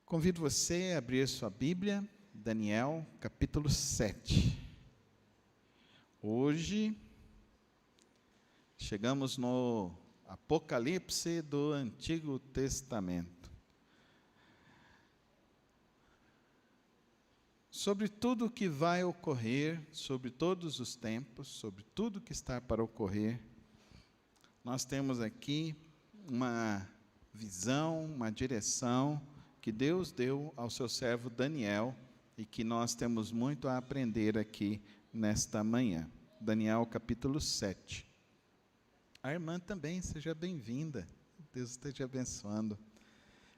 Convido você a abrir sua Bíblia, Daniel, capítulo 7. Hoje, chegamos no Apocalipse do Antigo Testamento. Sobre tudo que vai ocorrer, sobre todos os tempos, sobre tudo que está para ocorrer, nós temos aqui uma visão, uma direção que Deus deu ao seu servo Daniel e que nós temos muito a aprender aqui nesta manhã. Daniel capítulo 7. A irmã também, seja bem-vinda. Deus esteja abençoando.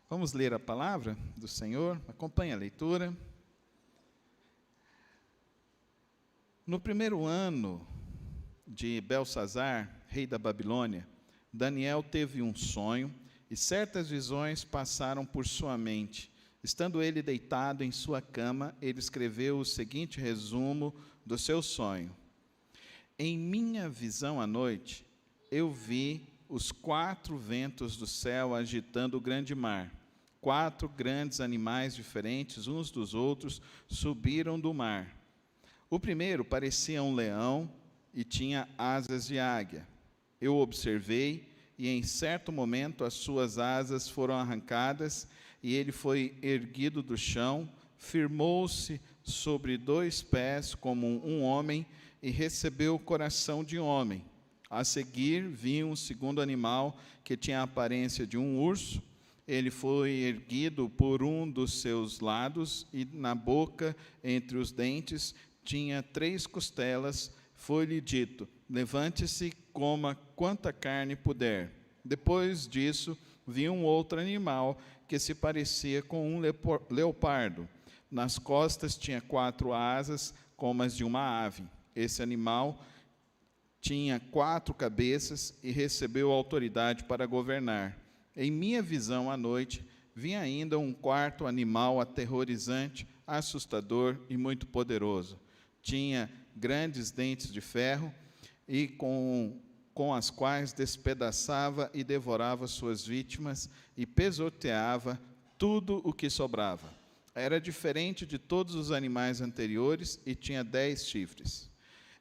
Vamos ler a palavra do Senhor? Acompanhe a leitura. No primeiro ano de Belsazar, rei da Babilônia, Daniel teve um sonho e certas visões passaram por sua mente. Estando ele deitado em sua cama, ele escreveu o seguinte resumo do seu sonho. Em minha visão à noite, eu vi os 4 ventos do céu agitando o grande mar. 4 grandes animais diferentes uns dos outros subiram do mar. O primeiro parecia um leão e tinha asas de águia. Eu observei e em certo momento as suas asas foram arrancadas e ele foi erguido do chão, firmou-se sobre 2 pés como um homem e recebeu o coração de homem. A seguir vi um segundo animal que tinha a aparência de um urso. Ele foi erguido por um dos seus lados e na boca, entre os dentes, tinha 3 costelas. Foi-lhe dito: levante-se, coma quanta carne puder. Depois disso, vi um outro animal que se parecia com um leopardo. Nas costas tinha 4 asas, como as de uma ave. Esse animal tinha 4 cabeças e recebeu autoridade para governar. Em minha visão à noite, vi ainda um 4º animal aterrorizante, assustador e muito poderoso. Tinha grandes dentes de ferro e com as quais despedaçava e devorava suas vítimas e pisoteava tudo o que sobrava. Era diferente de todos os animais anteriores e tinha 10 chifres.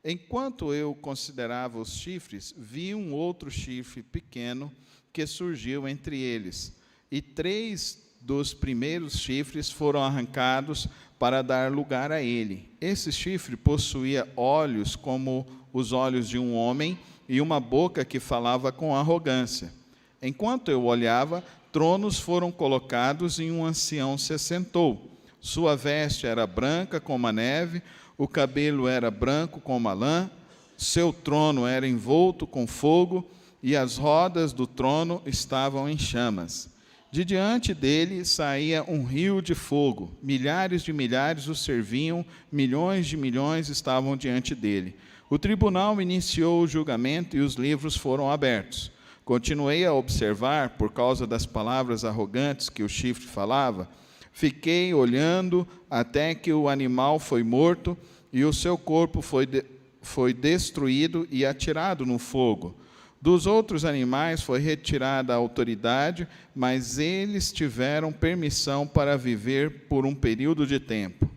Enquanto eu considerava os chifres, vi um outro chifre pequeno que surgiu entre eles, e 3 dos primeiros chifres foram arrancados para dar lugar a ele. Esse chifre possuía olhos como os olhos de um homem e uma boca que falava com arrogância. Enquanto eu olhava, tronos foram colocados e um ancião se assentou. Sua veste era branca como a neve, o cabelo era branco como a lã, seu trono era envolto com fogo e as rodas do trono estavam em chamas. De diante dele saía um rio de fogo, milhares de milhares o serviam, milhões de milhões estavam diante dele. O tribunal iniciou o julgamento e os livros foram abertos. Continuei a observar, por causa das palavras arrogantes que o chifre falava. Fiquei olhando até que o animal foi morto e o seu corpo foi destruído e atirado no fogo. Dos outros animais foi retirada a autoridade, mas eles tiveram permissão para viver por um período de tempo.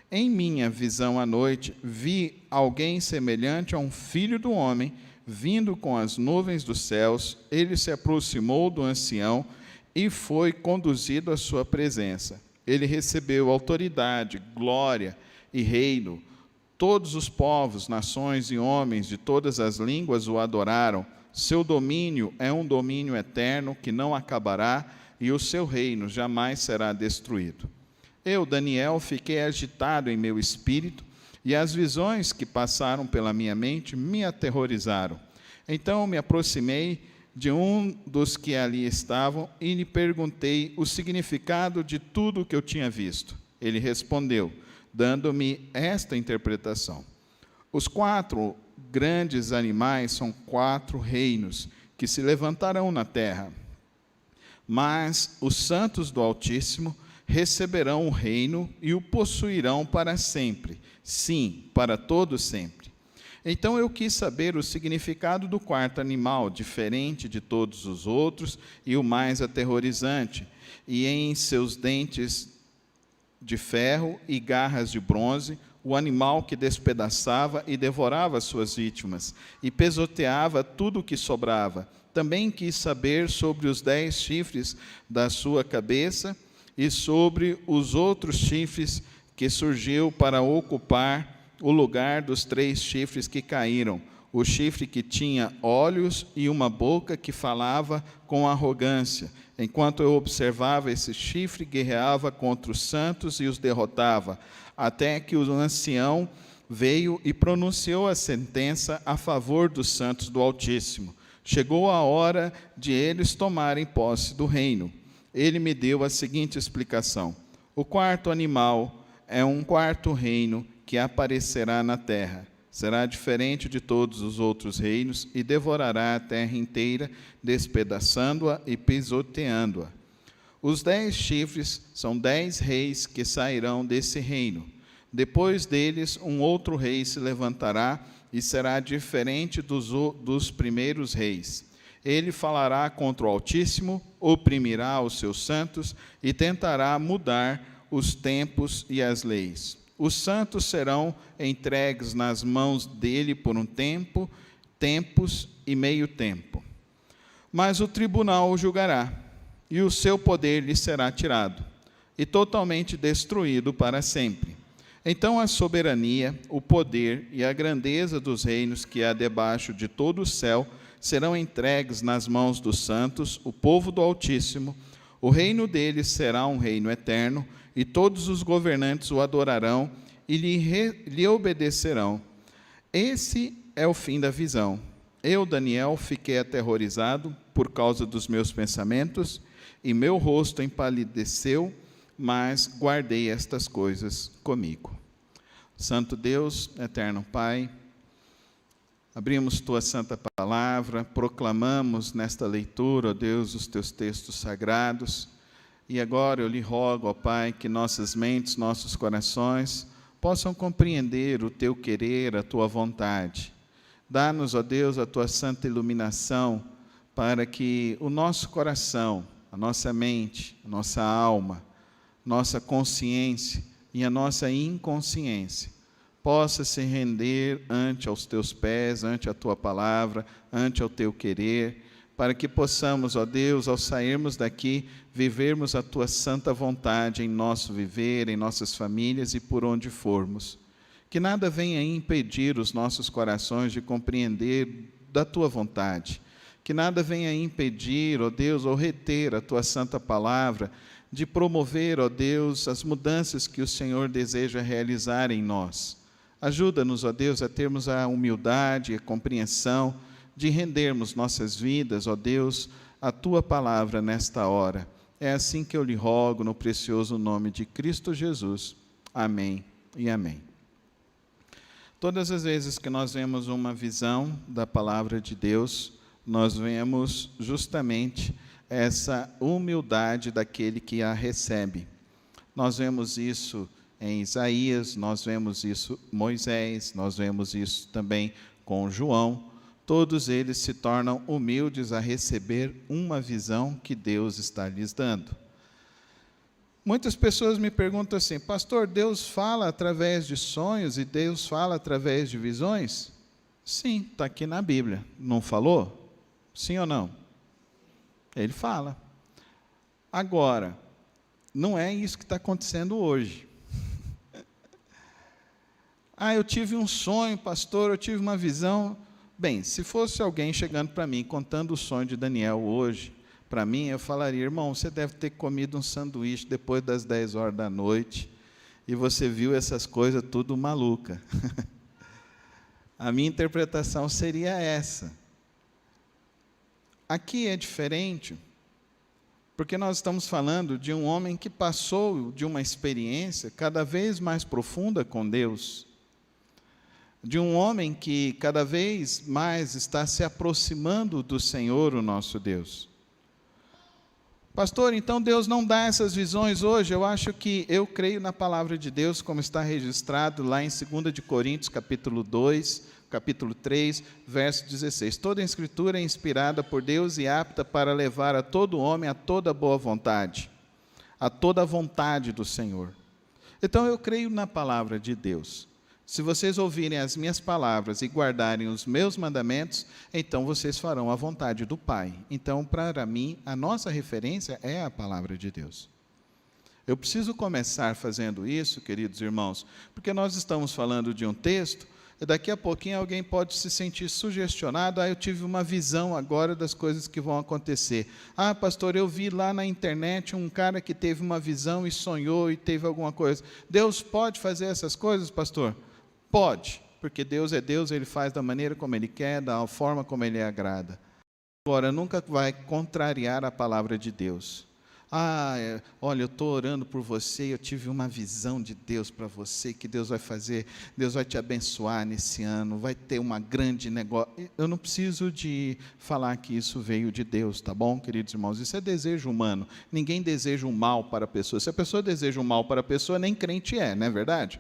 Em minha visão à noite, vi alguém semelhante a um filho do homem, vindo com as nuvens dos céus. Ele se aproximou do ancião e foi conduzido à sua presença. Ele recebeu autoridade, glória e reino. Todos os povos, nações e homens de todas as línguas o adoraram. Seu domínio é um domínio eterno que não acabará e o seu reino jamais será destruído. Eu, Daniel, fiquei agitado em meu espírito e as visões que passaram pela minha mente me aterrorizaram. Então me aproximei de um dos que ali estavam e lhe perguntei o significado de tudo o que eu tinha visto. Ele respondeu, dando-me esta interpretação. Os 4 grandes animais são 4 reinos que se levantarão na terra. Mas os santos do Altíssimo receberão o reino e o possuirão para sempre. Sim, para todo sempre. Então eu quis saber o significado do quarto animal, diferente de todos os outros e o mais aterrorizante, e em seus dentes de ferro e garras de bronze, o animal que despedaçava e devorava suas vítimas, e pisoteava tudo o que sobrava. Também quis saber sobre os 10 chifres da sua cabeça e sobre os outros chifres que surgiu para ocupar o lugar dos 3 chifres que caíram. O chifre que tinha olhos e uma boca que falava com arrogância. Enquanto eu observava, esse chifre guerreava contra os santos e os derrotava, até que o ancião veio e pronunciou a sentença a favor dos santos do Altíssimo. Chegou a hora de eles tomarem posse do reino. Ele me deu a seguinte explicação: o quarto animal é um quarto reino que aparecerá na terra. Será diferente de todos os outros reinos e devorará a terra inteira, despedaçando-a e pisoteando-a. Os 10 chifres são 10 reis que sairão desse reino. Depois deles, um outro rei se levantará e será diferente dos primeiros reis. Ele falará contra o Altíssimo, oprimirá os seus santos e tentará mudar os tempos e as leis. Os santos serão entregues nas mãos dele por um tempo, tempos e meio tempo. Mas o tribunal o julgará, e o seu poder lhe será tirado, e totalmente destruído para sempre. Então a soberania, o poder e a grandeza dos reinos que há debaixo de todo o céu serão entregues nas mãos dos santos, o povo do Altíssimo. O reino deles será um reino eterno, e todos os governantes o adorarão e lhe obedecerão. Esse é o fim da visão. Eu, Daniel, fiquei aterrorizado por causa dos meus pensamentos, e meu rosto empalideceu, mas guardei estas coisas comigo. Santo Deus, eterno Pai, abrimos Tua Santa Palavra, proclamamos nesta leitura, ó Deus, os Teus textos sagrados, e agora eu lhe rogo, ó Pai, que nossas mentes, nossos corações possam compreender o Teu querer, a Tua vontade. Dá-nos, ó Deus, a Tua santa iluminação, para que o nosso coração, a nossa mente, a nossa alma, nossa consciência e a nossa inconsciência possa se render ante aos Teus pés, ante a Tua palavra, ante ao Teu querer, para que possamos, ó Deus, ao sairmos daqui, vivermos a Tua santa vontade em nosso viver, em nossas famílias e por onde formos. Que nada venha impedir os nossos corações de compreender da Tua vontade. Que nada venha impedir, ó Deus, ou reter a Tua santa palavra, de promover, ó Deus, as mudanças que o Senhor deseja realizar em nós. Ajuda-nos, ó Deus, a termos a humildade e a compreensão de rendermos nossas vidas, ó Deus, à Tua palavra nesta hora. É assim que eu lhe rogo, no precioso nome de Cristo Jesus. Amém e amém. Todas as vezes que nós vemos uma visão da palavra de Deus, nós vemos justamente essa humildade daquele que a recebe. Nós vemos isso em Isaías, nós vemos isso em Moisés, nós vemos isso também com João. Todos eles se tornam humildes a receber uma visão que Deus está lhes dando. Muitas pessoas me perguntam assim: pastor, Deus fala através de sonhos e Deus fala através de visões? Sim, está aqui na Bíblia. Não falou? Sim ou não? Ele fala. Agora, não é isso que está acontecendo hoje. Eu tive um sonho, pastor, eu tive uma visão. Bem, se fosse alguém chegando para mim, contando o sonho de Daniel hoje, para mim, eu falaria: irmão, você deve ter comido um sanduíche depois das 10 horas da noite, e você viu essas coisas tudo maluca. A minha interpretação seria essa. Aqui é diferente, porque nós estamos falando de um homem que passou de uma experiência cada vez mais profunda com Deus, de um homem que cada vez mais está se aproximando do Senhor, o nosso Deus. Pastor, então Deus não dá essas visões hoje? Eu creio na palavra de Deus, como está registrado lá em 2 de Coríntios, capítulo 2, capítulo 3, verso 16. Toda a Escritura é inspirada por Deus e apta para levar a todo homem a toda boa vontade, a toda a vontade do Senhor. Então eu creio na palavra de Deus. Se vocês ouvirem as minhas palavras e guardarem os meus mandamentos, então vocês farão a vontade do Pai. Então, para mim, a nossa referência é a palavra de Deus. Eu preciso começar fazendo isso, queridos irmãos, porque nós estamos falando de um texto, e daqui a pouquinho alguém pode se sentir sugestionado, eu tive uma visão agora das coisas que vão acontecer. Pastor, eu vi lá na internet um cara que teve uma visão e sonhou e teve alguma coisa. Deus pode fazer essas coisas, pastor? Pode, porque Deus é Deus, Ele faz da maneira como Ele quer, da forma como Ele agrada. Agora, nunca vai contrariar a palavra de Deus. Olha, eu estou orando por você, eu tive uma visão de Deus para você, que Deus vai fazer, Deus vai te abençoar nesse ano, vai ter uma grande negócio. Eu não preciso de falar que isso veio de Deus, tá bom, queridos irmãos? Isso é desejo humano, ninguém deseja um mal para a pessoa. Se a pessoa deseja um mal para a pessoa, nem crente não é verdade?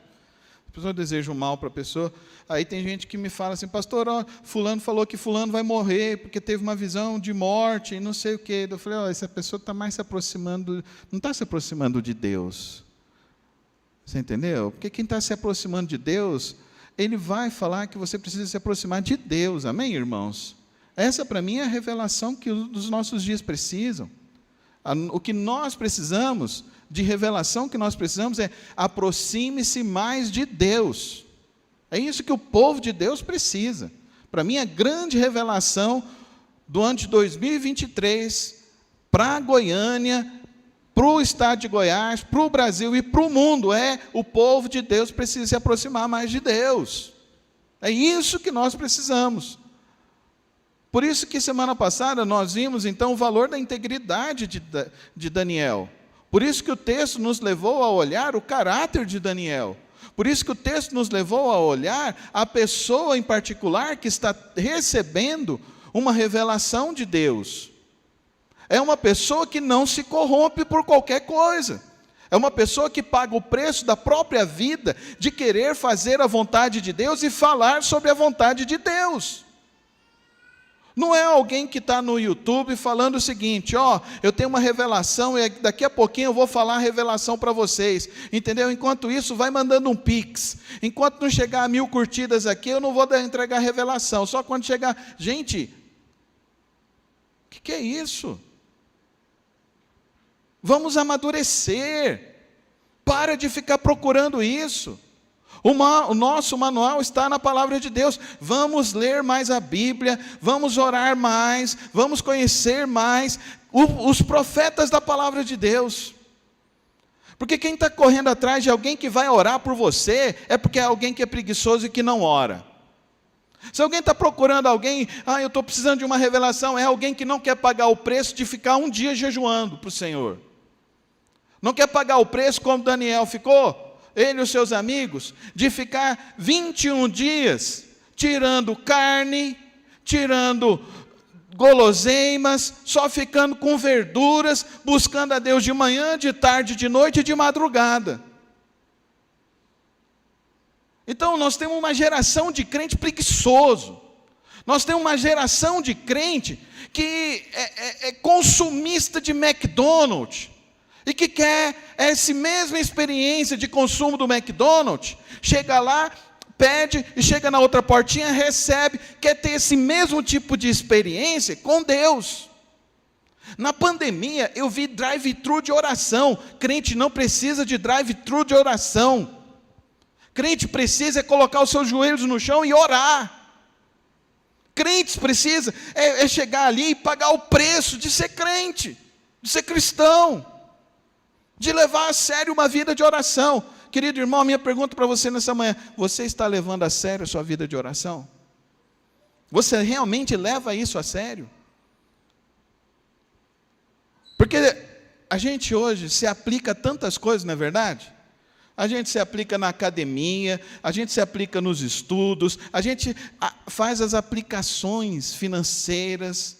A pessoa deseja um mal para a pessoa, aí tem gente que me fala assim, pastor, fulano falou que fulano vai morrer, porque teve uma visão de morte, e não sei o quê. Eu falei, essa pessoa está mais se aproximando, não está se aproximando de Deus. Você entendeu? Porque quem está se aproximando de Deus, ele vai falar que você precisa se aproximar de Deus, amém, irmãos? Essa, para mim, é a revelação que os nossos dias precisam. O que nós precisamos, de revelação que nós precisamos é aproxime-se mais de Deus. É isso que o povo de Deus precisa. Para mim, a grande revelação do ano de 2023 para Goiânia, para o estado de Goiás, para o Brasil e para o mundo é o povo de Deus precisa se aproximar mais de Deus. É isso que nós precisamos. Por isso que semana passada nós vimos então o valor da integridade de Daniel. Por isso que o texto nos levou a olhar o caráter de Daniel. Por isso que o texto nos levou a olhar a pessoa em particular que está recebendo uma revelação de Deus. É uma pessoa que não se corrompe por qualquer coisa. É uma pessoa que paga o preço da própria vida de querer fazer a vontade de Deus e falar sobre a vontade de Deus. Não é alguém que está no YouTube falando o seguinte, eu tenho uma revelação e daqui a pouquinho eu vou falar a revelação para vocês, entendeu? Enquanto isso, vai mandando um pix. Enquanto não chegar a 1000 curtidas aqui, eu não vou entregar a revelação. Só quando chegar... Gente, o que é isso? Vamos amadurecer. Para de ficar procurando isso. O nosso manual está na palavra de Deus. Vamos ler mais a Bíblia, vamos orar mais, vamos conhecer mais os profetas da palavra de Deus. Porque quem está correndo atrás de alguém que vai orar por você, é porque é alguém que é preguiçoso e que não ora. Se alguém está procurando alguém, eu estou precisando de uma revelação, é alguém que não quer pagar o preço de ficar um dia jejuando para o Senhor. Não quer pagar o preço como Daniel ficou, ele e os seus amigos, de ficar 21 dias tirando carne, tirando guloseimas, só ficando com verduras, buscando a Deus de manhã, de tarde, de noite e de madrugada. Então nós temos uma geração de crente preguiçoso, nós temos uma geração de crente que é consumista de McDonald's, e que quer essa mesma experiência de consumo do McDonald's, chega lá, pede, e chega na outra portinha, recebe, quer ter esse mesmo tipo de experiência com Deus. Na pandemia, eu vi drive-thru de oração. Crente não precisa de drive-thru de oração. Crente precisa colocar os seus joelhos no chão e orar. Crentes precisam chegar ali e pagar o preço de ser crente, de ser cristão, de levar a sério uma vida de oração. Querido irmão, minha pergunta para você nessa manhã, você está levando a sério a sua vida de oração? Você realmente leva isso a sério? Porque a gente hoje se aplica a tantas coisas, não é verdade? A gente se aplica na academia, a gente se aplica nos estudos, a gente faz as aplicações financeiras,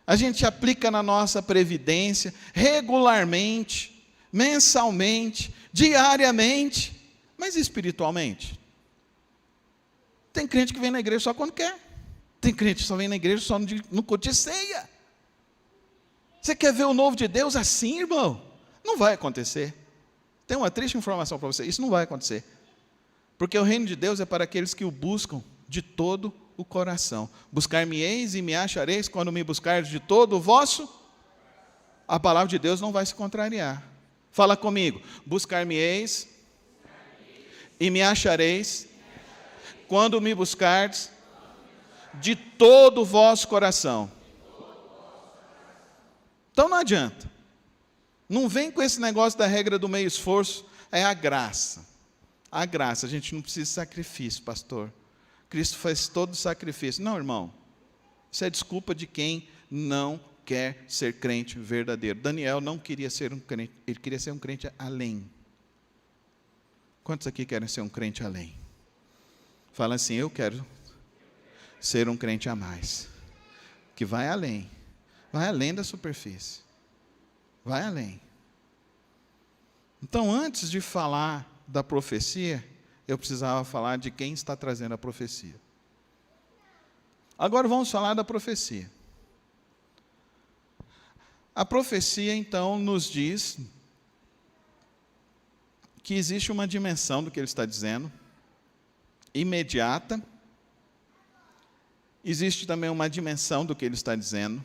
a gente aplica na nossa previdência, regularmente, mensalmente, diariamente, mas espiritualmente? Tem crente que vem na igreja só quando quer. Tem crente que só vem na igreja só no culto de ceia. Você quer ver o novo de Deus assim, irmão? Não vai acontecer. Tem uma triste informação para você, isso não vai acontecer. Porque o reino de Deus é para aqueles que o buscam de todo o coração. Buscar-me-eis e me achareis quando me buscardes de todo o vosso. A palavra de Deus não vai se contrariar. Fala comigo. Buscar-me-eis e me achareis quando me buscardes de todo o vosso coração. Então não adianta. Não vem com esse negócio da regra do meio esforço. É a graça. A graça. A gente não precisa de sacrifício, pastor. Cristo fez todo o sacrifício. Não, irmão. Isso é desculpa de quem não quer ser crente verdadeiro. Daniel não queria ser um crente. Ele queria ser um crente além. Quantos aqui querem ser um crente além? Fala assim, eu quero ser um crente a mais. Que vai além. Vai além da superfície. Vai além. Então, antes de falar da profecia, eu precisava falar de quem está trazendo a profecia. Agora vamos falar da profecia. A profecia, então, nos diz que existe uma dimensão do que ele está dizendo, imediata. Existe também uma dimensão do que ele está dizendo,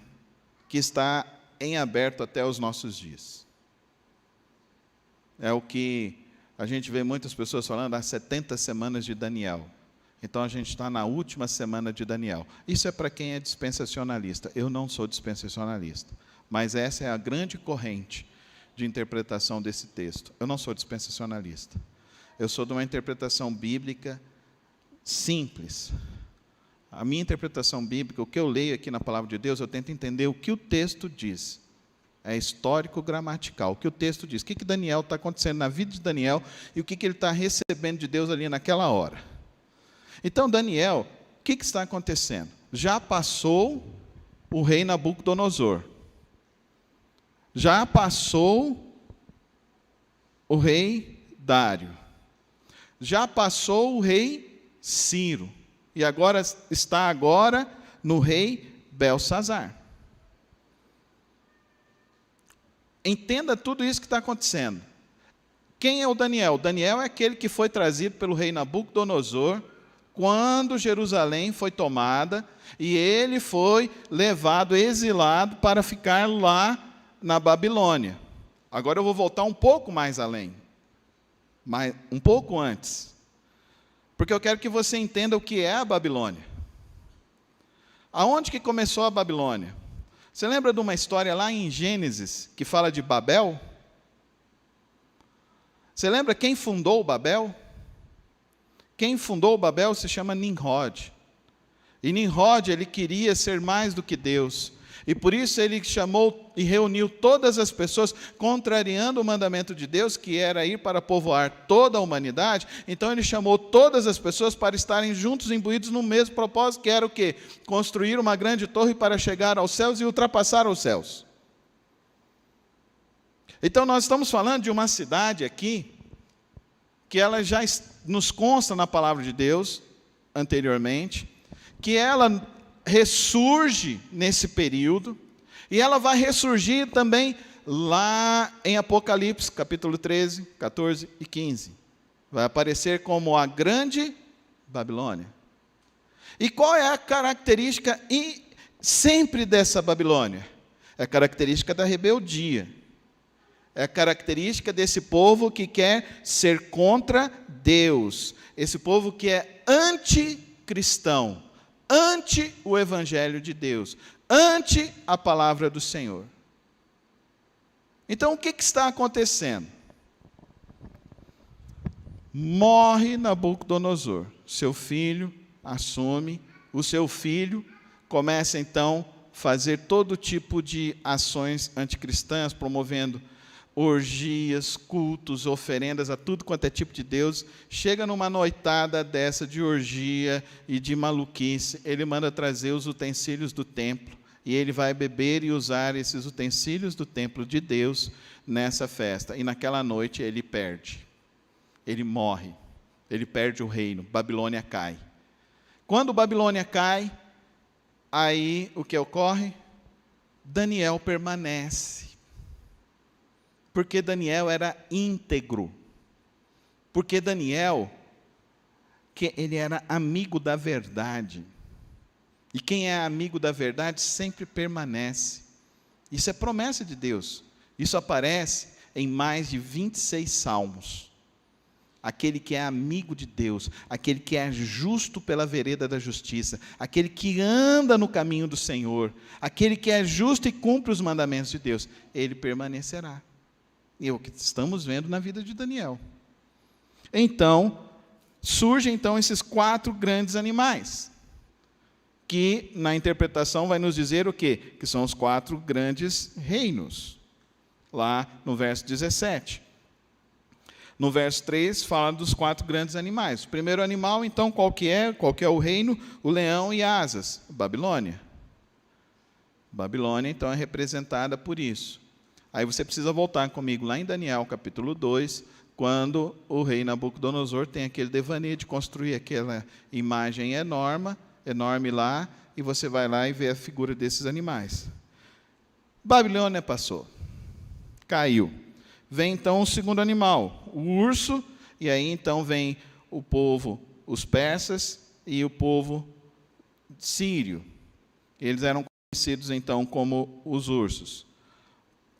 que está em aberto até os nossos dias. É o que a gente vê muitas pessoas falando, as 70 semanas de Daniel. Então a gente está na última semana de Daniel. Isso é para quem é dispensacionalista. Eu não sou dispensacionalista, mas essa é a grande corrente de interpretação desse texto. Eu não sou dispensacionalista. Eu sou de uma interpretação bíblica simples. A minha interpretação bíblica, o que eu leio aqui na palavra de Deus, eu tento entender o que o texto diz. É histórico-gramatical. O que o texto diz. O que Daniel está acontecendo na vida de Daniel e o que ele está recebendo de Deus ali naquela hora. Então, Daniel, o que está acontecendo? Já passou o rei Nabucodonosor. Já passou o rei Dário. Já passou o rei Ciro. E agora está no rei Belsazar. Entenda tudo isso que está acontecendo. Quem é o Daniel? Daniel é aquele que foi trazido pelo rei Nabucodonosor quando Jerusalém foi tomada e ele foi levado, exilado, para ficar lá na Babilônia. Agora eu vou voltar um pouco mais além, um pouco antes. Porque eu quero que você entenda o que é a Babilônia. Aonde que começou a Babilônia? Você lembra de uma história lá em Gênesis, que fala de Babel? Você lembra quem fundou Babel? Quem fundou Babel se chama Nimrod. E Nimrod, ele queria ser mais do que Deus. E por isso ele chamou e reuniu todas as pessoas, contrariando o mandamento de Deus, que era ir para povoar toda a humanidade. Então ele chamou todas as pessoas para estarem juntos, imbuídos no mesmo propósito, que era o quê? Construir uma grande torre para chegar aos céus e ultrapassar os céus. Então nós estamos falando de uma cidade aqui, que ela já nos consta na palavra de Deus, anteriormente, que ela ressurge nesse período, e ela vai ressurgir também lá em Apocalipse, capítulo 13, 14 e 15. Vai aparecer como a grande Babilônia. E qual é a característica sempre dessa Babilônia? É a característica da rebeldia. É a característica desse povo que quer ser contra Deus. Esse povo que é anticristão. Ante o Evangelho de Deus, ante a palavra do Senhor. Então, o que está acontecendo? Morre Nabucodonosor, seu filho assume, o seu filho começa então a fazer todo tipo de ações anticristãs, promovendo orgias, cultos, oferendas a tudo quanto é tipo de Deus. Chega numa noitada dessa de orgia e de maluquice, ele manda trazer os utensílios do templo, e ele vai beber e usar esses utensílios do templo de Deus nessa festa, e naquela noite ele morre, ele perde o reino, Babilônia cai. Quando Babilônia cai, aí o que ocorre? Daniel permanece. Porque Daniel era íntegro. Porque Daniel, que ele era amigo da verdade. E quem é amigo da verdade sempre permanece. Isso é promessa de Deus. Isso aparece em mais de 26 salmos. Aquele que é amigo de Deus, aquele que é justo pela vereda da justiça, aquele que anda no caminho do Senhor, aquele que é justo e cumpre os mandamentos de Deus, ele permanecerá. E é o que estamos vendo na vida de Daniel. Então, surgem esses 4 grandes animais, que na interpretação vai nos dizer o quê? Que são os 4 grandes reinos, lá no verso 17. No verso 3, fala dos 4 grandes animais. O primeiro animal, então, qual que é? Qual que é o reino? O leão e asas, Babilônia. Babilônia, então, é representada por isso. Aí você precisa voltar comigo lá em Daniel, capítulo 2, quando o rei Nabucodonosor tem aquele devaneio de construir aquela imagem enorme lá, e você vai lá e vê a figura desses animais. Babilônia passou, caiu. Vem então o segundo animal, o urso, e aí então vem o povo, os persas e o povo sírio. Eles eram conhecidos então como os ursos.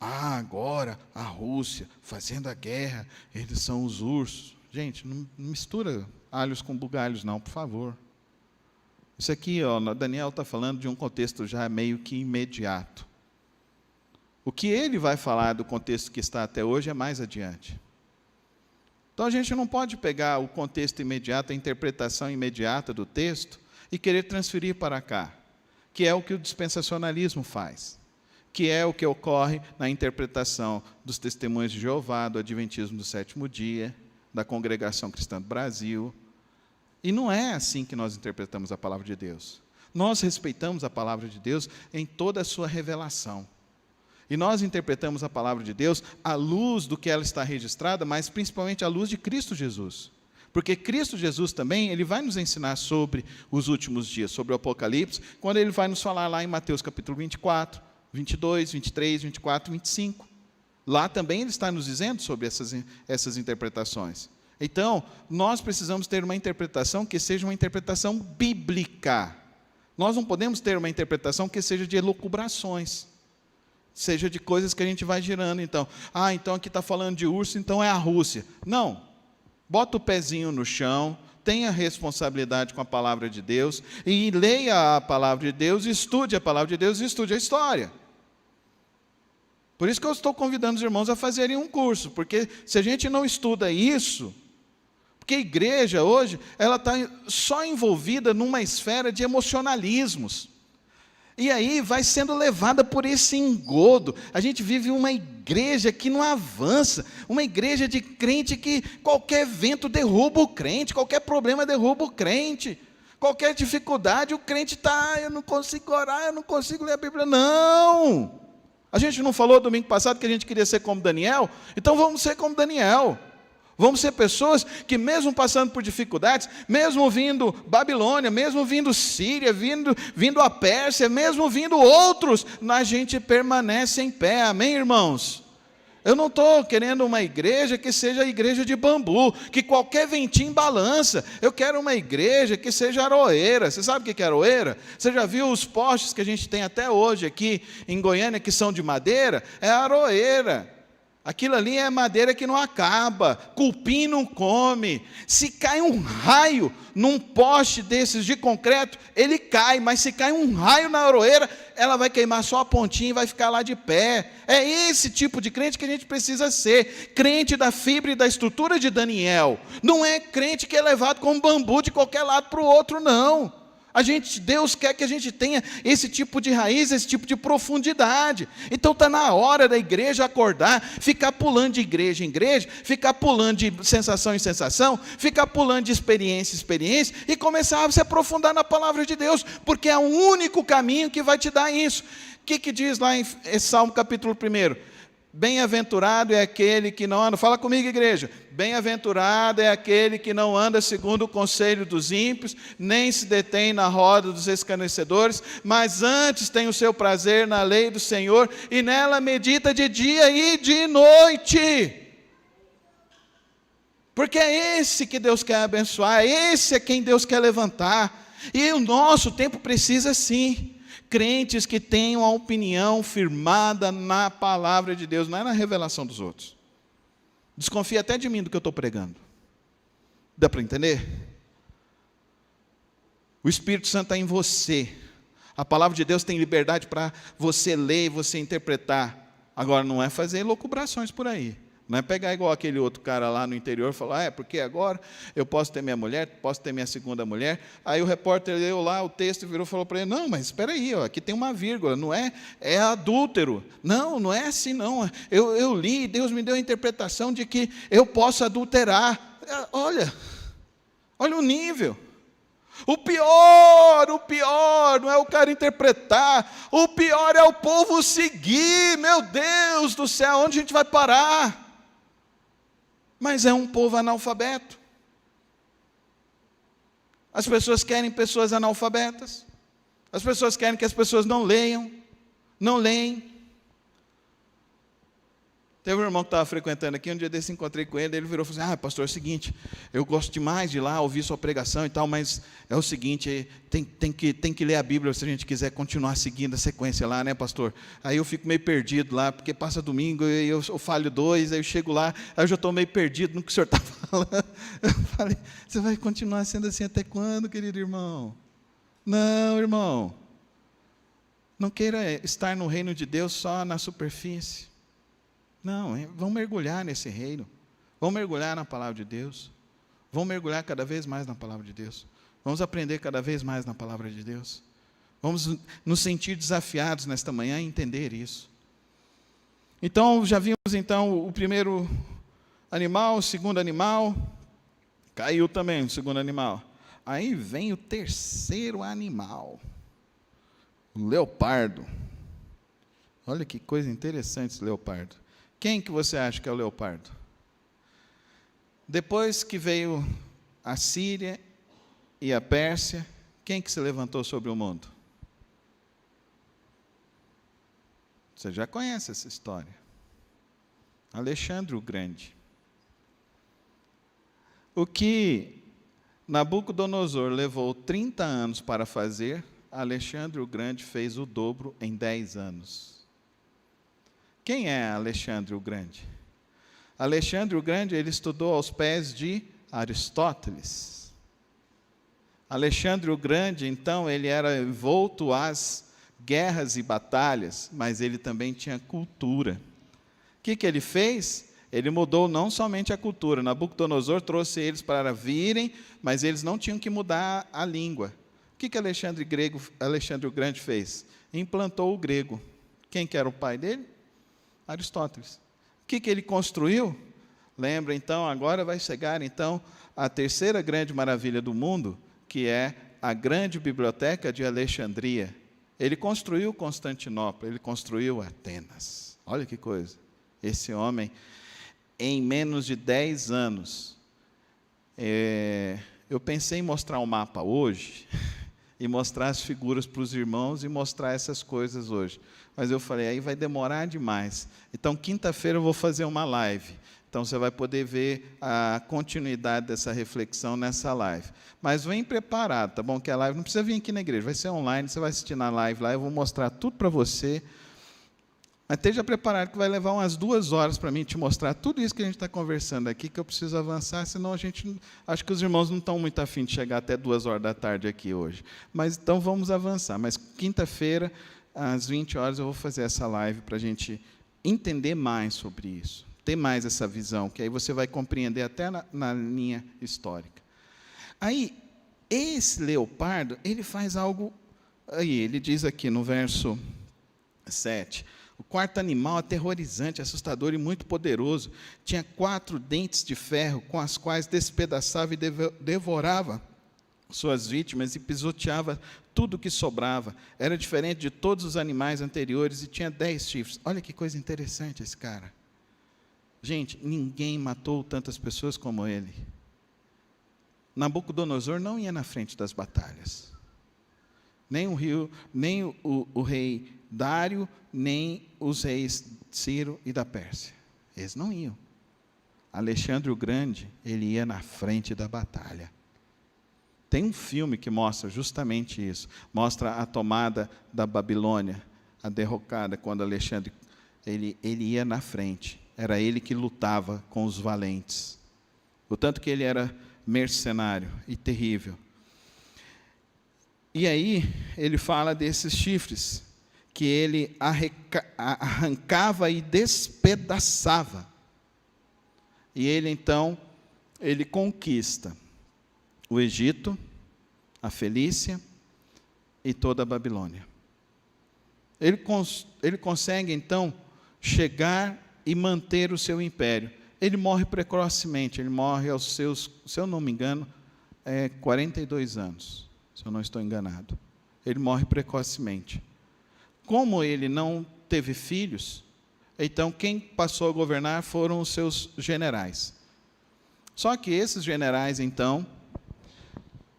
Agora a Rússia fazendo a guerra, eles são os ursos. Gente, não mistura alhos com bugalhos não, por favor. Isso aqui, Daniel está falando de um contexto já meio que imediato. O que ele vai falar do contexto que está até hoje é mais adiante. Então a gente não pode pegar o contexto imediato, a interpretação imediata do texto e querer transferir para cá, que é o que o dispensacionalismo faz, que é o que ocorre na interpretação dos testemunhos de Jeová, do Adventismo do Sétimo Dia, da Congregação Cristã do Brasil. E não é assim que nós interpretamos a palavra de Deus. Nós respeitamos a palavra de Deus em toda a sua revelação. E nós interpretamos a palavra de Deus à luz do que ela está registrada, mas principalmente à luz de Cristo Jesus. Porque Cristo Jesus também, ele vai nos ensinar sobre os últimos dias, sobre o Apocalipse, quando ele vai nos falar lá em Mateus capítulo 24, 22, 23, 24, 25. Lá também ele está nos dizendo sobre essas interpretações. Então, nós precisamos ter uma interpretação que seja uma interpretação bíblica. Nós não podemos ter uma interpretação que seja de elucubrações, seja de coisas que a gente vai girando. Então, então aqui está falando de urso, então é a Rússia. Não. Bota o pezinho no chão, tenha responsabilidade com a palavra de Deus, e leia a palavra de Deus, estude a palavra de Deus e estude a história. Por isso que eu estou convidando os irmãos a fazerem um curso, porque se a gente não estuda isso, porque a igreja hoje, ela está só envolvida numa esfera de emocionalismos. E aí vai sendo levada por esse engodo. A gente vive uma igreja que não avança, uma igreja de crente que qualquer vento derruba o crente, qualquer problema derruba o crente, qualquer dificuldade o crente está, eu não consigo orar, eu não consigo ler a Bíblia. Não! A gente não falou domingo passado que a gente queria ser como Daniel? Então vamos ser como Daniel. Vamos ser pessoas que mesmo passando por dificuldades, mesmo vindo Babilônia, mesmo vindo Síria, vindo a Pérsia, mesmo vindo outros, a gente permanece em pé, amém, irmãos? Eu não estou querendo uma igreja que seja a igreja de bambu, que qualquer ventinho balança. Eu quero uma igreja que seja aroeira. Você sabe o que é aroeira? Você já viu os postes que a gente tem até hoje aqui em Goiânia, que são de madeira? É aroeira. Aquilo ali é madeira que não acaba, cupim não come. Se cai um raio num poste desses de concreto, ele cai, mas se cai um raio na aroeira, ela vai queimar só a pontinha e vai ficar lá de pé. É esse tipo de crente que a gente precisa ser, crente da fibra e da estrutura de Daniel. Não é crente que é levado como bambu de qualquer lado para o outro, não. Deus quer que a gente tenha esse tipo de raiz, esse tipo de profundidade. Então está na hora da igreja acordar, ficar pulando de igreja em igreja, ficar pulando de sensação em sensação, ficar pulando de experiência em experiência e começar a se aprofundar na palavra de Deus, porque é o único caminho que vai te dar isso. O que diz lá em Salmo capítulo 1? Bem-aventurado é aquele que não anda, fala comigo, igreja, bem-aventurado é aquele que não anda segundo o conselho dos ímpios, nem se detém na roda dos escarnecedores, mas antes tem o seu prazer na lei do Senhor, e nela medita de dia e de noite. Porque é esse que Deus quer abençoar, esse é quem Deus quer levantar, e o nosso tempo precisa sim, crentes que tenham a opinião firmada na palavra de Deus, não é na revelação dos outros. Desconfia até de mim do que eu estou pregando. Dá para entender? O Espírito Santo está em você. A palavra de Deus tem liberdade para você ler e você interpretar. Agora, não é fazer locubrações por aí. Não é pegar igual aquele outro cara lá no interior e falar, porque agora eu posso ter minha mulher, posso ter minha segunda mulher. Aí o repórter leu lá o texto e virou e falou para ele, não, mas espera aí, aqui tem uma vírgula, não é adúltero. Não, não é assim não. Eu li, Deus me deu a interpretação de que eu posso adulterar. Olha o nível. O pior não é o cara interpretar, o pior é o povo seguir. Meu Deus do céu, onde a gente vai parar? Mas é um povo analfabeto. As pessoas querem pessoas analfabetas. As pessoas querem que as pessoas não leiam. Não leem. Teve um irmão que estava frequentando aqui, um dia desse encontrei com ele, ele virou e falou assim, pastor, é o seguinte, eu gosto demais de ir lá ouvir sua pregação e tal, mas é o seguinte, tem que ler a Bíblia se a gente quiser continuar seguindo a sequência lá, né, pastor? Aí eu fico meio perdido lá, porque passa domingo e eu falho 2, aí eu chego lá, aí eu já estou meio perdido no que o senhor está falando. Eu falei, você vai continuar sendo assim até quando, querido irmão? Não, irmão, não queira estar no reino de Deus só na superfície. Não, vamos mergulhar nesse reino, vamos mergulhar na palavra de Deus, vamos mergulhar cada vez mais na palavra de Deus, vamos aprender cada vez mais na palavra de Deus, vamos nos sentir desafiados nesta manhã e entender isso. Então, já vimos o primeiro animal, o segundo animal, caiu também o segundo animal. Aí vem o terceiro animal, o leopardo. Olha que coisa interessante esse leopardo. Quem que você acha que é o leopardo? Depois que veio a Síria e a Pérsia, quem que se levantou sobre o mundo? Você já conhece essa história. Alexandre o Grande. O que Nabucodonosor levou 30 anos para fazer, Alexandre o Grande fez o dobro em 10 anos. Quem é Alexandre o Grande? Alexandre o Grande, ele estudou aos pés de Aristóteles. Alexandre o Grande, então, ele era envolto às guerras e batalhas, mas ele também tinha cultura. O que ele fez? Ele mudou não somente a cultura. Nabucodonosor trouxe eles para virem, mas eles não tinham que mudar a língua. O que Alexandre o Grande fez? Implantou o grego. Quem que era o pai dele? Aristóteles. O que ele construiu? Lembra, então, agora vai chegar, então, a terceira grande maravilha do mundo, que é a grande biblioteca de Alexandria. Ele construiu Constantinopla, ele construiu Atenas. Olha que coisa. Esse homem, em menos de 10 anos, eu pensei em mostrar um mapa hoje, e mostrar as figuras para os irmãos, e mostrar essas coisas hoje. Mas eu falei, aí vai demorar demais. Então, quinta-feira eu vou fazer uma live. Então, você vai poder ver a continuidade dessa reflexão nessa live. Mas vem preparado, tá bom? Que a live não precisa vir aqui na igreja, vai ser online, você vai assistir na live lá, eu vou mostrar tudo para você. Mas esteja preparado que vai levar umas 2 horas para mim te mostrar tudo isso que a gente está conversando aqui, que eu preciso avançar, senão acho que os irmãos não estão muito afim de chegar até 2 horas da tarde aqui hoje. Mas então vamos avançar. Mas quinta-feira, às 20 horas, eu vou fazer essa live para a gente entender mais sobre isso, ter mais essa visão, que aí você vai compreender até na linha histórica. Aí, esse leopardo, ele faz algo, aí ele diz aqui no verso 7, o quarto animal, aterrorizante, assustador e muito poderoso, tinha 4 dentes de ferro, com as quais despedaçava e devorava suas vítimas e pisoteava tudo que sobrava. Era diferente de todos os animais anteriores e tinha 10 chifres. Olha que coisa interessante esse cara. Gente, ninguém matou tantas pessoas como ele. Nabucodonosor não ia na frente das batalhas. Nem o rei Dário, nem os reis Ciro e da Pérsia. Eles não iam. Alexandre o Grande, ele ia na frente da batalha. Tem um filme que mostra justamente isso. Mostra a tomada da Babilônia, a derrocada, quando Alexandre ele ia na frente. Era ele que lutava com os valentes. O tanto que ele era mercenário e terrível. E aí, ele fala desses chifres, que ele arrancava e despedaçava. E ele, então, ele conquista o Egito, a Felícia e toda a Babilônia. Ele consegue, então, chegar e manter o seu império. Ele morre precocemente, ele morre aos seus, se eu não me engano, 42 anos, se eu não estou enganado. Ele morre precocemente. Como ele não teve filhos, então quem passou a governar foram os seus generais. Só que esses generais, então,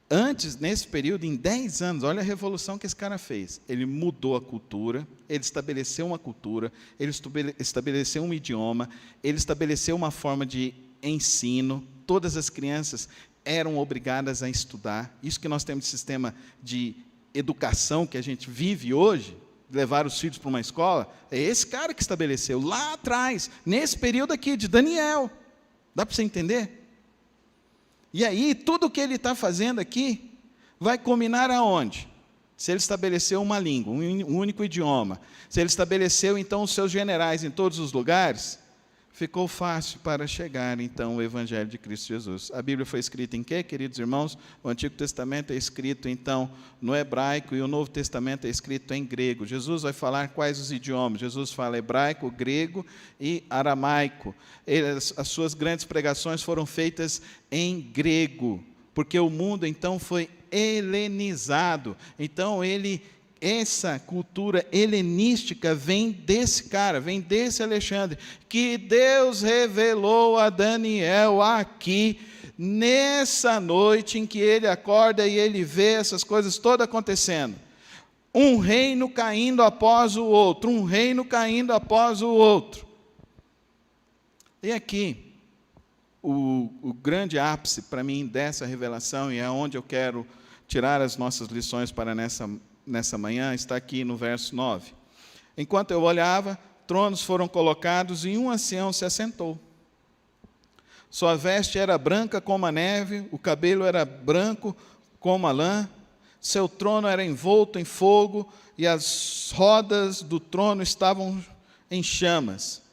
antes, nesse período, em 10 anos, olha a revolução que esse cara fez. Ele mudou a cultura, ele estabeleceu uma cultura, ele estabeleceu um idioma, ele estabeleceu uma forma de ensino. Todas as crianças eram obrigadas a estudar. Isso que nós temos de sistema de educação que a gente vive hoje, levar os filhos para uma escola, é esse cara que estabeleceu, lá atrás, nesse período aqui, de Daniel. Dá para você entender? E aí, tudo o que ele está fazendo aqui, vai culminar aonde? Se ele estabeleceu uma língua, um único idioma, se ele estabeleceu, então, os seus generais em todos os lugares, ficou fácil para chegar, então, o Evangelho de Cristo Jesus. A Bíblia foi escrita em quê, queridos irmãos? O Antigo Testamento é escrito, então, no hebraico, e o Novo Testamento é escrito em grego. Jesus vai falar quais os idiomas? Jesus fala hebraico, grego e aramaico. As suas grandes pregações foram feitas em grego, porque o mundo, então, foi helenizado. Então, essa cultura helenística vem desse cara, vem desse Alexandre, que Deus revelou a Daniel aqui, nessa noite em que ele acorda e ele vê essas coisas todas acontecendo. Um reino caindo após o outro, um reino caindo após o outro. E aqui, o grande ápice para mim dessa revelação, e é onde eu quero tirar as nossas lições para nessa manhã, está aqui no verso 9. Enquanto eu olhava, tronos foram colocados e um ancião se assentou. Sua veste era branca como a neve, o cabelo era branco como a lã, seu trono era envolto em fogo e as rodas do trono estavam em chamas.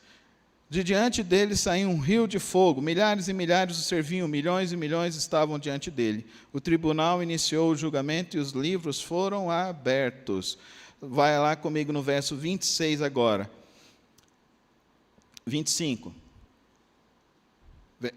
De diante dele saía um rio de fogo, milhares e milhares o serviam, milhões e milhões estavam diante dele. O tribunal iniciou o julgamento e os livros foram abertos. Vai lá comigo no verso 26 agora. 25.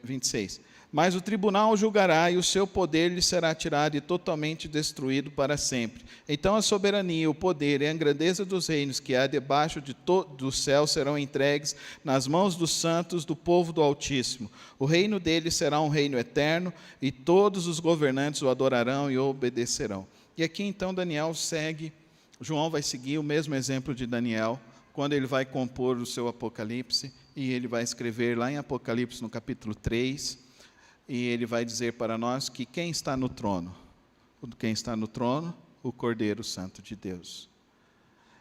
26. Mas o tribunal julgará e o seu poder lhe será tirado e totalmente destruído para sempre. Então a soberania, o poder e a grandeza dos reinos que há debaixo do céu serão entregues nas mãos dos santos do povo do Altíssimo. O reino dele será um reino eterno e todos os governantes o adorarão e o obedecerão. E aqui então Daniel segue, João vai seguir o mesmo exemplo de Daniel, quando ele vai compor o seu Apocalipse, e ele vai escrever lá em Apocalipse no capítulo 3, e ele vai dizer para nós que quem está no trono? Quem está no trono? O Cordeiro Santo de Deus.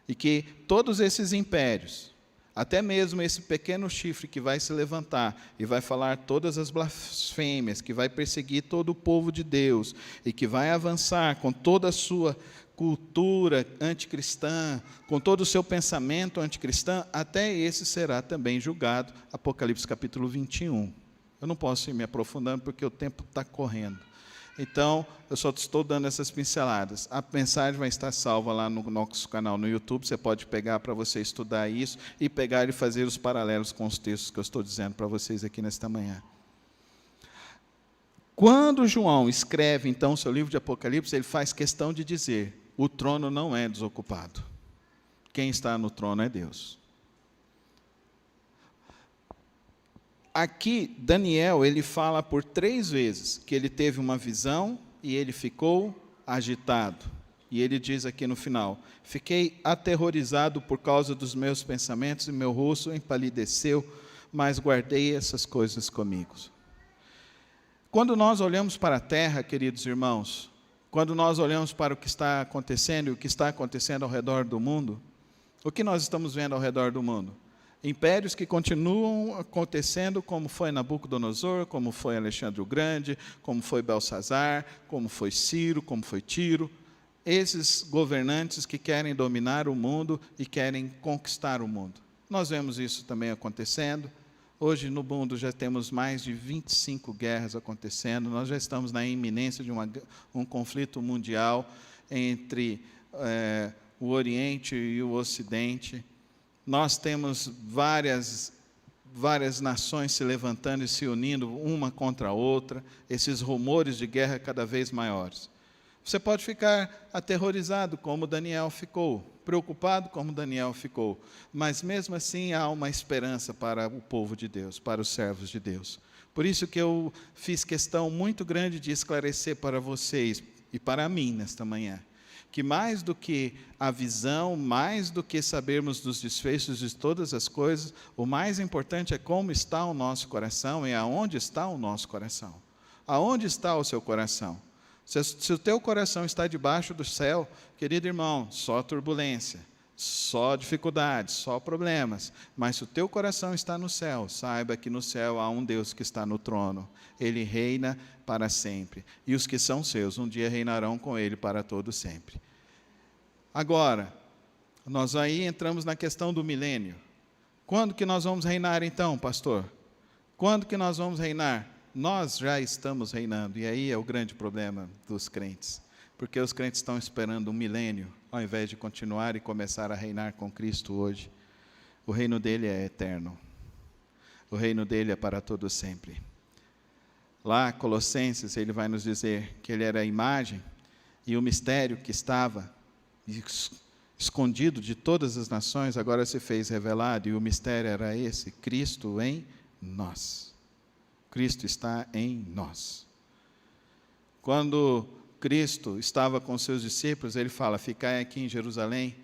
E que todos esses impérios, até mesmo esse pequeno chifre que vai se levantar e vai falar todas as blasfêmias, que vai perseguir todo o povo de Deus e que vai avançar com toda a sua cultura anticristã, com todo o seu pensamento anticristão, até esse será também julgado. Apocalipse capítulo 21. Eu não posso ir me aprofundando porque o tempo está correndo. Então, eu só estou dando essas pinceladas. A mensagem vai estar salva lá no nosso canal no YouTube. Você pode pegar para você estudar isso e pegar e fazer os paralelos com os textos que eu estou dizendo para vocês aqui nesta manhã. Quando João escreve, então, o seu livro de Apocalipse, ele faz questão de dizer o trono não é desocupado. Quem está no trono é Deus. Aqui, Daniel, ele fala por 3 vezes que ele teve uma visão e ele ficou agitado. E ele diz aqui no final: fiquei aterrorizado por causa dos meus pensamentos e meu rosto empalideceu, mas guardei essas coisas comigo. Quando nós olhamos para a terra, queridos irmãos, quando nós olhamos para o que está acontecendo e o que está acontecendo ao redor do mundo, o que nós estamos vendo ao redor do mundo? Impérios que continuam acontecendo, como foi Nabucodonosor, como foi Alexandre o Grande, como foi Belsazar, como foi Ciro, como foi Tiro. Esses governantes que querem dominar o mundo e querem conquistar o mundo. Nós vemos isso também acontecendo. Hoje no mundo já temos mais de 25 guerras acontecendo. Nós já estamos na iminência de um conflito mundial entre o Oriente e o Ocidente. Nós temos várias nações se levantando e se unindo uma contra a outra, esses rumores de guerra cada vez maiores. Você pode ficar aterrorizado, como Daniel ficou, preocupado, como Daniel ficou, mas mesmo assim há uma esperança para o povo de Deus, para os servos de Deus. Por isso que eu fiz questão muito grande de esclarecer para vocês e para mim nesta manhã, que mais do que a visão, mais do que sabermos dos desfechos de todas as coisas, o mais importante é como está o nosso coração e aonde está o nosso coração. Aonde está o seu coração? Se o teu coração está debaixo do céu, querido irmão, só turbulência, só dificuldades, só problemas. Mas se o teu coração está no céu, saiba que no céu há um Deus que está no trono. Ele reina para sempre. E os que são seus, um dia reinarão com Ele para todo sempre. Agora, nós aí entramos na questão do milênio. Quando que nós vamos reinar então, pastor? Quando que nós vamos reinar? Nós já estamos reinando, e aí é o grande problema dos crentes. Porque os crentes estão esperando um milênio, ao invés de continuar e começar a reinar com Cristo hoje. O reino dele é eterno. O reino dele é para todo sempre. Lá, Colossenses, ele vai nos dizer que ele era a imagem e o mistério que estava escondido de todas as nações, agora se fez revelado, e o mistério era esse: Cristo em nós. Cristo está em nós. Quando Cristo estava com seus discípulos, ele fala: ficai aqui em Jerusalém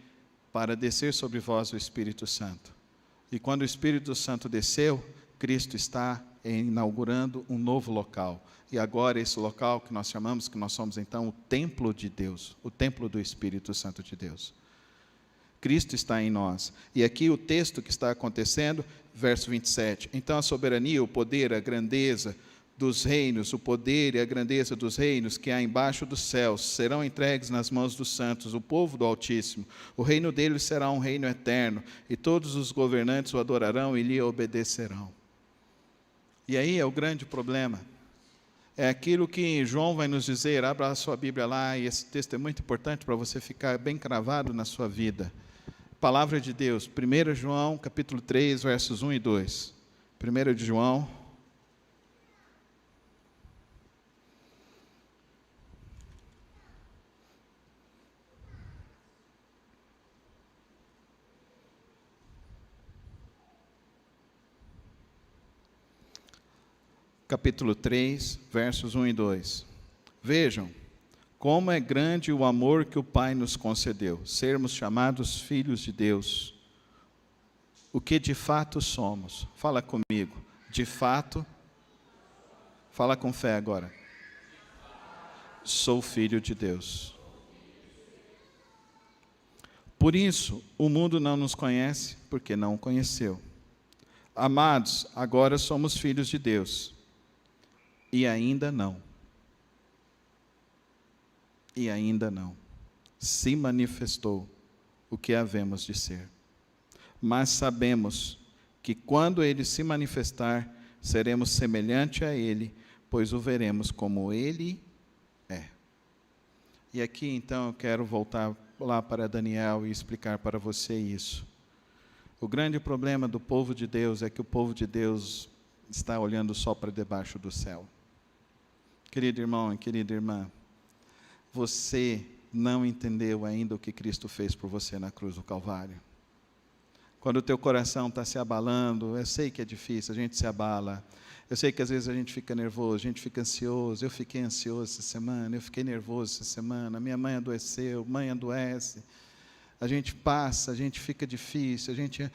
para descer sobre vós o Espírito Santo. E quando o Espírito Santo desceu, Cristo está inaugurando um novo local. E agora esse local que nós chamamos, que nós somos então o templo de Deus, o templo do Espírito Santo de Deus. Cristo está em nós. E aqui o texto que está acontecendo, verso 27. Então a soberania, o poder, a grandeza dos reinos, o poder e a grandeza dos reinos que há embaixo dos céus, serão entregues nas mãos dos santos, o povo do Altíssimo. O reino deles será um reino eterno, e todos os governantes o adorarão e lhe obedecerão. E aí é o grande problema. É aquilo que João vai nos dizer. Abra a sua Bíblia lá, e esse texto é muito importante para você ficar bem cravado na sua vida. Palavra de Deus, 1 João, capítulo 3, versos 1 e 2. 1 de João. Capítulo 3, versos 1 e 2. Vejam como é grande o amor que o Pai nos concedeu, sermos chamados filhos de Deus, o que de fato somos. Fala comigo, de fato, fala com fé agora. Sou filho de Deus. Por isso, o mundo não nos conhece, porque não o conheceu. Amados, agora somos filhos de Deus, e ainda não. E ainda não se manifestou o que havemos de ser. Mas sabemos que quando ele se manifestar, seremos semelhante a ele, pois o veremos como ele é. E aqui então eu quero voltar lá para Daniel e explicar para você isso. O grande problema do povo de Deus é que o povo de Deus está olhando só para debaixo do céu. Querido irmão e querida irmã, você não entendeu ainda o que Cristo fez por você na cruz do Calvário. Quando o teu coração está se abalando, eu sei que é difícil, a gente se abala. Eu sei que às vezes a gente fica nervoso, a gente fica ansioso. Eu fiquei ansioso essa semana, eu fiquei nervoso essa semana. Minha mãe adoeceu, mãe adoece. A gente passa, a gente fica difícil, a gente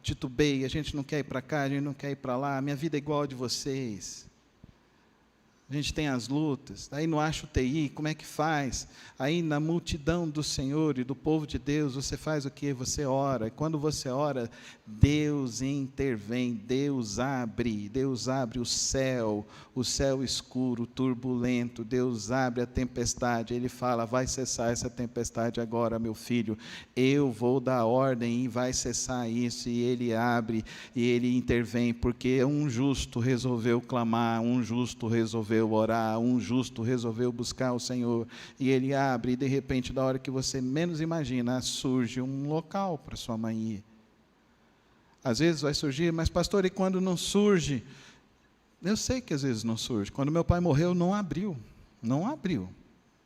titubeia, a gente não quer ir para cá, a gente não quer ir para lá. A minha vida é igual a de vocês. A gente tem as lutas, aí não acha UTI, como é que faz? Aí na multidão do Senhor e do povo de Deus, você faz o quê? Você ora, e quando você ora, Deus intervém, Deus abre o céu escuro, turbulento, Deus abre a tempestade, Ele fala, vai cessar essa tempestade agora, meu filho, eu vou dar ordem e vai cessar isso, e Ele abre, e Ele intervém, porque um justo resolveu clamar, um justo resolveu orar, um justo resolveu buscar o Senhor, e Ele abre, e de repente, da hora que você menos imagina, surge um local para sua mãe ir. Às vezes vai surgir, mas pastor, e quando não surge? Eu sei que às vezes não surge. Quando meu pai morreu, não abriu.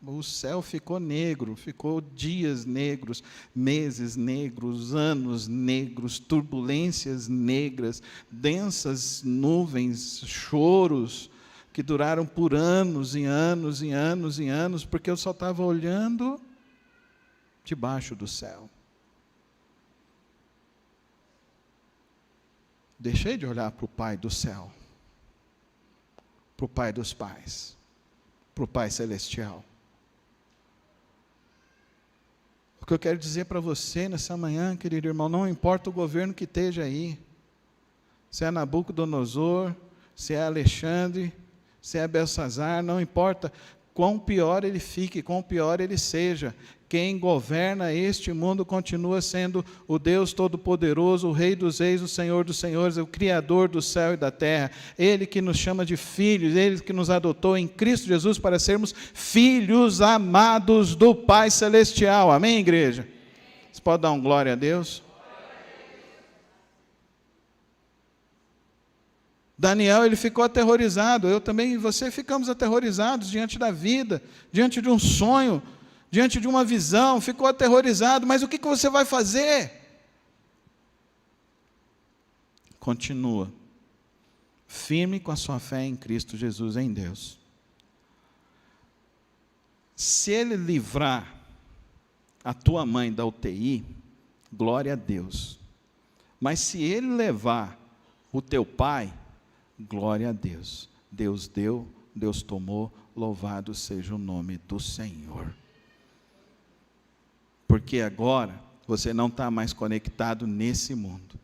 O céu ficou negro, ficou dias negros, meses negros, anos negros, turbulências negras, densas nuvens, choros, que duraram por anos e anos e anos e anos, porque eu só estava olhando debaixo do céu. Deixei de olhar para o Pai do céu, para o Pai dos pais, para o Pai celestial. O que eu quero dizer para você nessa manhã, querido irmão, não importa o governo que esteja aí, se é Nabucodonosor, se é Alexandre, se é Belsazar, não importa quão pior ele fique, quão pior ele seja, quem governa este mundo continua sendo o Deus Todo-Poderoso, o Rei dos Reis, o Senhor dos Senhores, o Criador do céu e da terra, Ele que nos chama de filhos, Ele que nos adotou em Cristo Jesus para sermos filhos amados do Pai Celestial, amém, igreja? Você pode dar um glória a Deus? Daniel, ele ficou aterrorizado, eu também e você ficamos aterrorizados diante da vida, diante de um sonho, diante de uma visão, ficou aterrorizado, mas o que você vai fazer? Continua, firme com a sua fé em Cristo Jesus, em Deus. Se Ele livrar a tua mãe da UTI, glória a Deus, mas se Ele levar o teu pai, glória a Deus, Deus deu, Deus tomou, louvado seja o nome do Senhor. Porque agora você não está mais conectado nesse mundo.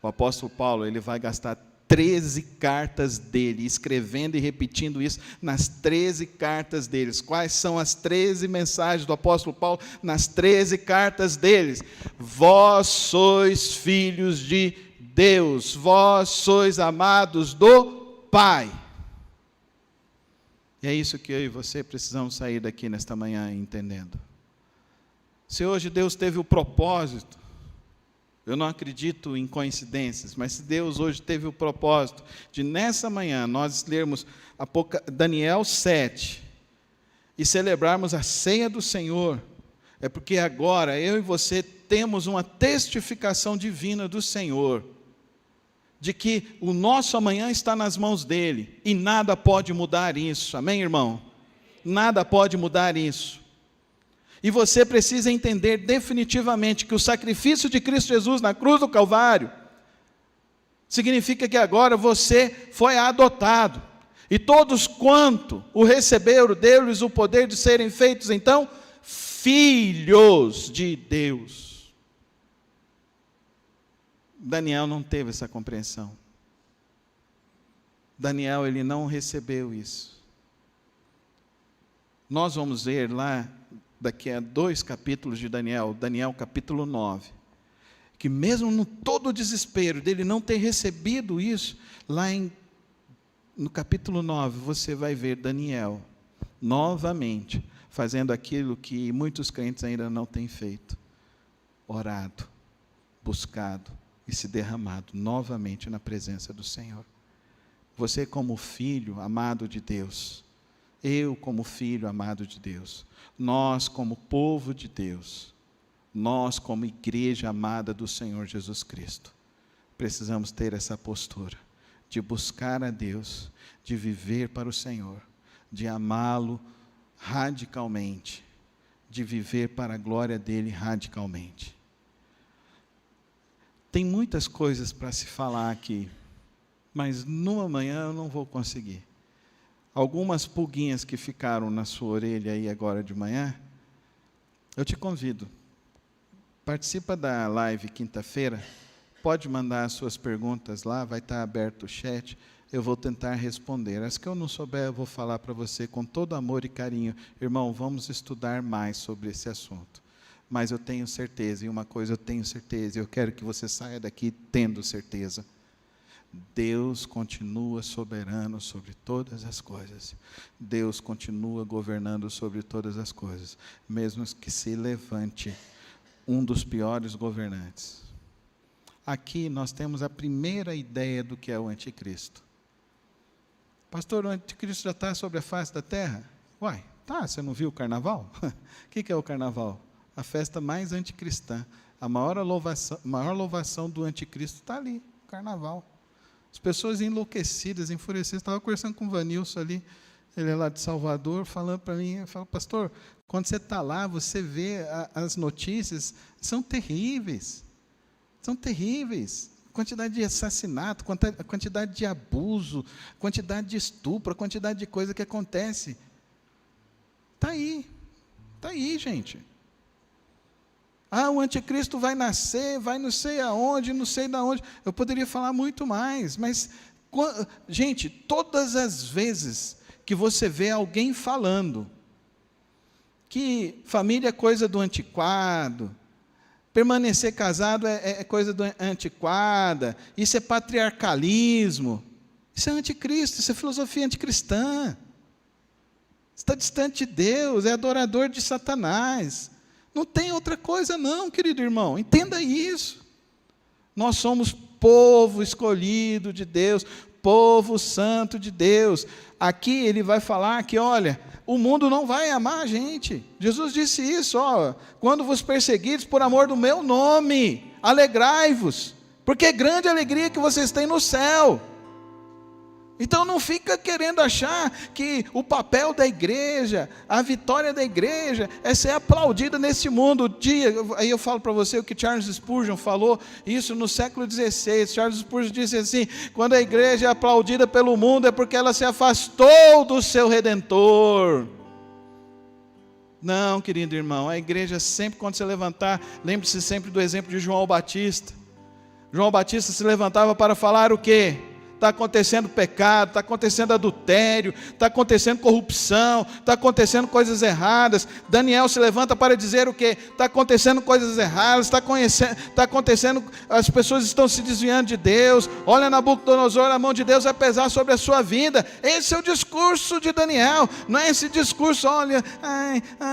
O apóstolo Paulo, ele vai gastar 13 cartas dele, escrevendo e repetindo isso nas 13 cartas deles. Quais são as 13 mensagens do apóstolo Paulo nas 13 cartas deles? Vós sois filhos de Deus, vós sois amados do Pai. E é isso que eu e você precisamos sair daqui nesta manhã entendendo. Se hoje Deus teve o propósito, eu não acredito em coincidências, mas se Deus hoje teve o propósito de nessa manhã nós lermos Daniel 7 e celebrarmos a ceia do Senhor, é porque agora eu e você temos uma testificação divina do Senhor, de que o nosso amanhã está nas mãos dEle, e nada pode mudar isso, amém, irmão? Nada pode mudar isso. E você precisa entender definitivamente que o sacrifício de Cristo Jesus na cruz do Calvário significa que agora você foi adotado. E todos quanto o receberam, deu-lhes o poder de serem feitos, então, filhos de Deus. Daniel não teve essa compreensão. Daniel, ele não recebeu isso. Nós vamos ver lá, daqui a 2 capítulos de Daniel, Daniel capítulo 9, que mesmo no todo o desespero dele não ter recebido isso, lá no capítulo 9, você vai ver Daniel, novamente, fazendo aquilo que muitos crentes ainda não têm feito, orado, buscado e se derramado novamente na presença do Senhor. Você como filho amado de Deus, Eu como filho amado de Deus, nós como povo de Deus, nós como igreja amada do Senhor Jesus Cristo, precisamos ter essa postura de buscar a Deus, de viver para o Senhor, de amá-lo radicalmente, de viver para a glória dele radicalmente. Tem muitas coisas para se falar aqui, mas numa manhã eu não vou conseguir. Algumas pulguinhas que ficaram na sua orelha aí agora de manhã, eu te convido, participa da live quinta-feira, pode mandar as suas perguntas lá, vai estar aberto o chat, eu vou tentar responder. As que eu não souber, eu vou falar para você com todo amor e carinho. Irmão, vamos estudar mais sobre esse assunto. Mas eu tenho certeza, e uma coisa eu tenho certeza, eu quero que você saia daqui tendo certeza. Deus continua soberano sobre todas as coisas. Deus continua governando sobre todas as coisas, mesmo que se levante um dos piores governantes. Aqui nós temos a primeira ideia do que é o anticristo. Pastor, o anticristo já está sobre a face da terra? Uai, tá, você não viu o carnaval? O que é o carnaval? A festa mais anticristã. A maior louvação do anticristo está ali, o carnaval. As pessoas enlouquecidas, enfurecidas. Estava conversando com o Vanilson ali, ele é lá de Salvador, falando para mim, eu falo, pastor, quando você está lá, você vê as notícias, são terríveis. São terríveis. Quantidade de assassinato, quantidade de abuso, quantidade de estupro, a quantidade de coisa que acontece. Está aí, gente. O anticristo vai nascer, vai não sei aonde, não sei de onde. Eu poderia falar muito mais, mas, gente, todas as vezes que você vê alguém falando que família é coisa do antiquado, permanecer casado é coisa do antiquada, isso é patriarcalismo, isso é anticristo, isso é filosofia anticristã. Está distante de Deus, é adorador de Satanás. Não tem outra coisa não, querido irmão, entenda isso. Nós somos povo escolhido de Deus, povo santo de Deus. Aqui ele vai falar que, olha, o mundo não vai amar a gente. Jesus disse isso, quando vos perseguires por amor do meu nome, alegrai-vos, porque é grande a alegria que vocês têm no céu. Então não fica querendo achar que o papel da igreja, a vitória da igreja é ser aplaudida nesse mundo. Aí eu falo para você o que Charles Spurgeon falou, isso no século XVI. Charles Spurgeon disse assim, quando a igreja é aplaudida pelo mundo é porque ela se afastou do seu Redentor. Não, querido irmão, a igreja sempre, quando se levantar, lembre-se sempre do exemplo de João Batista. João Batista se levantava para falar o quê? Está acontecendo pecado, está acontecendo adultério, está acontecendo corrupção, está acontecendo coisas erradas. Daniel se levanta para dizer o quê? Está acontecendo coisas erradas, está acontecendo, as pessoas estão se desviando de Deus. Olha, Nabucodonosor, a mão de Deus vai pesar sobre a sua vida. Esse é o discurso de Daniel, não é esse discurso, olha,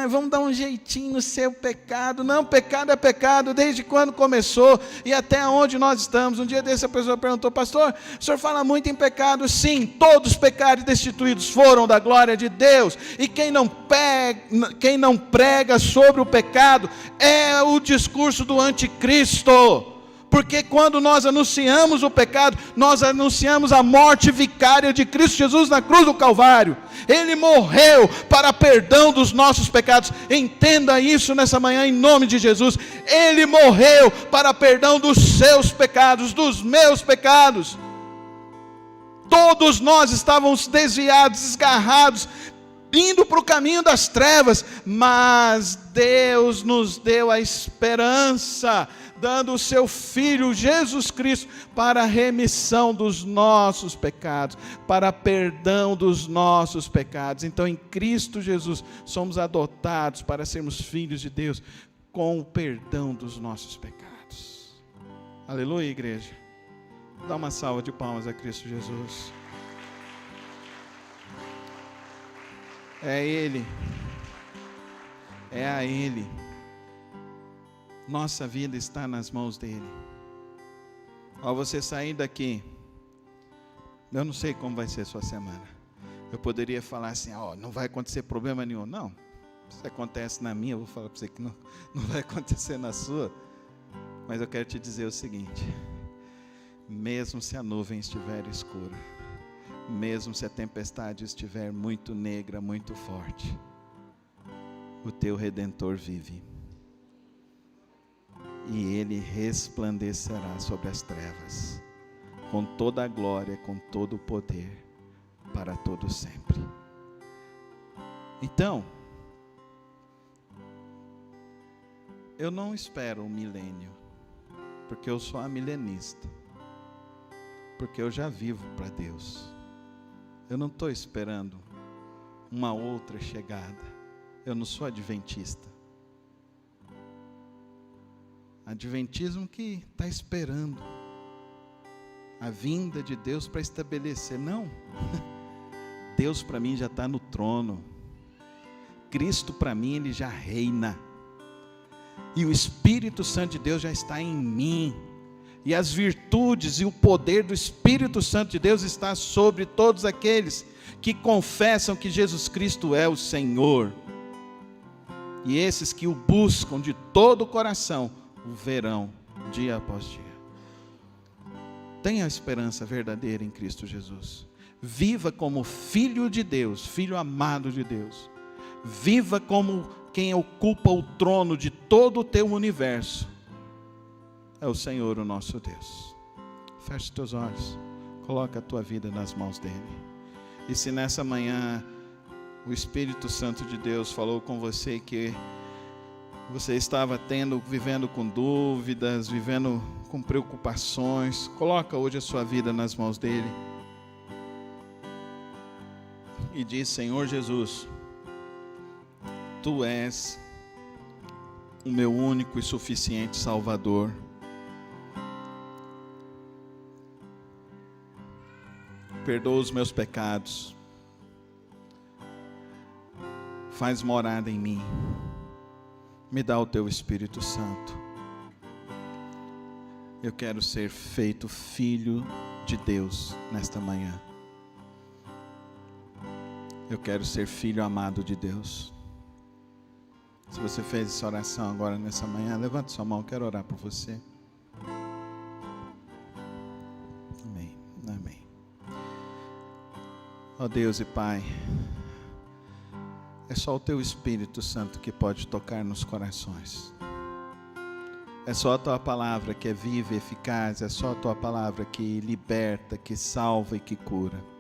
vamos dar um jeitinho no seu pecado. Não, pecado é pecado, desde quando começou e até onde nós estamos. Um dia desse a pessoa perguntou, pastor, o senhor fala muito em pecado? Sim, todos os pecados destituídos foram da glória de Deus, e quem não prega sobre o pecado é o discurso do anticristo, porque quando nós anunciamos o pecado, nós anunciamos a morte vicária de Cristo Jesus na cruz do Calvário. Ele morreu para perdão dos nossos pecados. Entenda isso nessa manhã em nome de Jesus. Ele morreu para perdão dos seus pecados, dos meus pecados. Todos nós estávamos desviados, desgarrados, indo para o caminho das trevas, mas Deus nos deu a esperança, dando o seu Filho Jesus Cristo para a remissão dos nossos pecados, para perdão dos nossos pecados. Então em Cristo Jesus somos adotados para sermos filhos de Deus, com o perdão dos nossos pecados. Aleluia, igreja. Dá uma salva de palmas a Cristo Jesus. É Ele. É a Ele. Nossa vida está nas mãos dEle. Ao você sair daqui, eu não sei como vai ser a sua semana. Eu poderia falar assim, não vai acontecer problema nenhum. Não, se acontece na minha, eu vou falar para você que não vai acontecer na sua. Mas eu quero te dizer o seguinte, mesmo se a nuvem estiver escura, mesmo se a tempestade estiver muito negra, muito forte, o teu Redentor vive. E Ele resplandecerá sobre as trevas, com toda a glória, com todo o poder, para todo sempre. Então, eu não espero um milênio, porque eu sou amilenista, porque eu já vivo para Deus. Eu não estou esperando uma outra chegada. Eu não sou adventista. Adventismo que está esperando a vinda de Deus para estabelecer. Não. Deus para mim já está no trono. Cristo para mim, Ele já reina. E o Espírito Santo de Deus já está em mim. E as virtudes e o poder do Espírito Santo de Deus está sobre todos aqueles que confessam que Jesus Cristo é o Senhor. E esses que o buscam de todo o coração, o verão dia após dia. Tenha a esperança verdadeira em Cristo Jesus. Viva como filho de Deus, filho amado de Deus. Viva como quem ocupa o trono de todo o teu universo. É o Senhor, o nosso Deus. Feche os teus olhos. Coloca a tua vida nas mãos dEle. E se nessa manhã o Espírito Santo de Deus falou com você que você estava vivendo com dúvidas, vivendo com preocupações, coloca hoje a sua vida nas mãos dEle. E diz: Senhor Jesus, Tu és o meu único e suficiente Salvador. Perdoa os meus pecados. Faz morada em mim. Me dá o Teu Espírito Santo. Eu quero ser feito filho de Deus nesta manhã. Eu quero ser filho amado de Deus. Se você fez essa oração agora nessa manhã, levante sua mão, eu quero orar por você. Amém. Amém. Ó Deus e Pai, é só o Teu Espírito Santo que pode tocar nos corações. É só a Tua palavra que é viva e eficaz, é só a Tua palavra que liberta, que salva e que cura.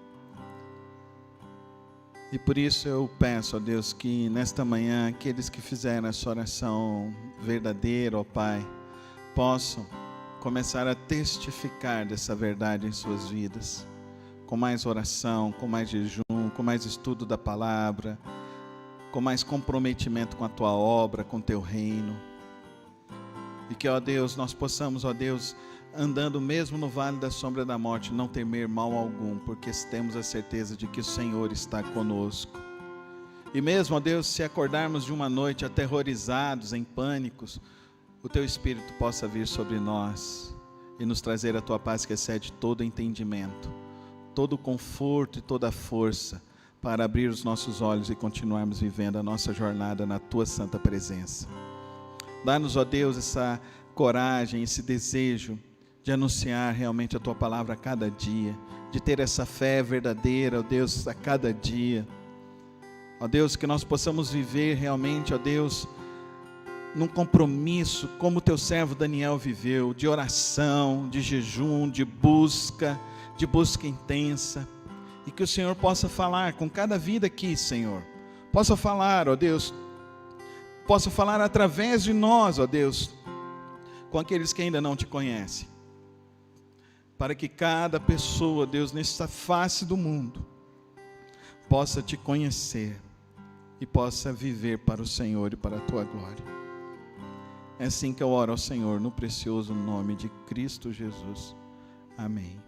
E por isso eu peço, ó Deus, que nesta manhã, aqueles que fizeram essa oração verdadeira, ó Pai, possam começar a testificar dessa verdade em suas vidas, com mais oração, com mais jejum, com mais estudo da palavra, com mais comprometimento com a Tua obra, com o Teu reino. E que, ó Deus, nós possamos, ó Deus, andando mesmo no vale da sombra da morte, não temer mal algum, porque temos a certeza de que o Senhor está conosco. E mesmo, ó Deus, se acordarmos de uma noite aterrorizados, em pânicos, o Teu Espírito possa vir sobre nós e nos trazer a Tua paz que excede todo entendimento, todo conforto e toda força, para abrir os nossos olhos e continuarmos vivendo a nossa jornada na Tua santa presença. Dá-nos, ó Deus, essa coragem, esse desejo de anunciar realmente a Tua palavra a cada dia, de ter essa fé verdadeira, ó Deus, a cada dia. Ó Deus, que nós possamos viver realmente, ó Deus, num compromisso, como o Teu servo Daniel viveu, de oração, de jejum, de busca intensa. E que o Senhor possa falar com cada vida aqui, Senhor. Possa falar, ó Deus, possa falar através de nós, ó Deus, com aqueles que ainda não Te conhecem. Para que cada pessoa, Deus, nessa face do mundo, possa Te conhecer e possa viver para o Senhor e para a Tua glória. É assim que eu oro ao Senhor, no precioso nome de Cristo Jesus. Amém.